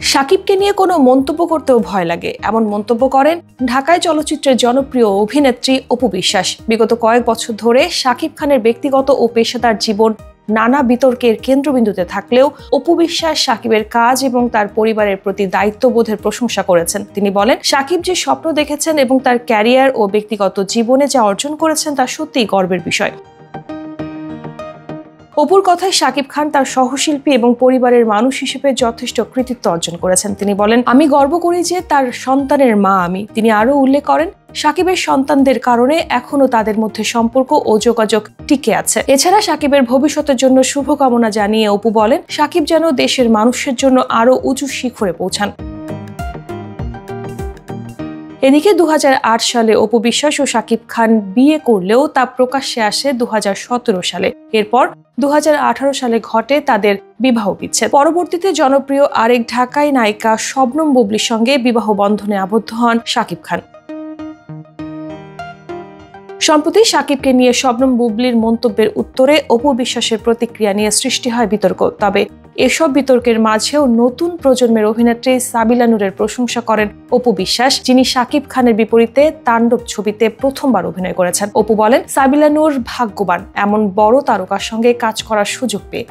শাকিবকে নিয়ে কোনো মন্তব্য করতেও ভয় লাগে, এমন মন্তব্য করেন ঢাকায় চলচ্চিত্রের জনপ্রিয় অভিনেত্রী অপু বিশ্বাস। বিগত কয়েক বছর ধরে শাকিব খানের ব্যক্তিগত ও পেশাদার জীবন নানা বিতর্কের কেন্দ্রবিন্দুতে থাকলেও অপু বিশ্বাস শাকিবের কাজ এবং তার পরিবারের প্রতি দায়িত্ববোধের প্রশংসা করেছেন। তিনি বলেন, শাকিব যে স্বপ্ন দেখেছেন এবং তার ক্যারিয়ার ও ব্যক্তিগত জীবনে যা অর্জন করেছেন তা সত্যিই গর্বের বিষয়। অপুর কথায় শাকিব খান তার সহশিল্পী এবং পরিবারের মানুষ হিসেবে যথেষ্ট কৃতিত্ব অর্জন করেছেন। তিনি বলেন, আমি গর্ব করি যে তার সন্তানের মা আমি। তিনি আরও উল্লেখ করেন, শাকিবের সন্তানদের কারণে এখনো তাদের মধ্যে সম্পর্ক ও যোগাযোগ টিকে আছে। এছাড়া শাকিবের ভবিষ্যতের জন্য শুভকামনা জানিয়ে অপু বলেন, শাকিব যেন দেশের মানুষের জন্য আরও উঁচু শিখরে পৌঁছান। এদিকে 2008 সালে অপু বিশ্বাস ও শাকিব খান বিয়ে করলেও তা প্রকাশ্যে আসে 2017 সালে। এরপর 2018 সালে ঘটে তাদের বিবাহ বিচ্ছেদ। পরবর্তীতে জনপ্রিয় আরেক ঢাকাই নায়িকা শবনম বুবলির সঙ্গে বিবাহ বন্ধনে আবদ্ধ হন শাকিব খান। সম্প্রতি শাকিবকে নিয়ে শবনম বুবলির মন্তব্যের উত্তরে অপু বিশ্বাসের প্রতিক্রিয়া নিয়ে সৃষ্টি হয় বিতর্ক। তবে এসব বিতর্কের মাঝেও নতুন প্রজন্মের অভিনেত্রী সাবিলা নূরের প্রশংসা করেন অপু বিশ্বাস, যিনি শাকিব খানের বিপরীতে তাণ্ডব ছবিতে প্রথমবার অভিনয় করেছেন। অপু বলেন, সাবিলা নূর ভাগ্যবান এমন বড় তারকার সঙ্গে কাজ করার সুযোগ পেয়ে।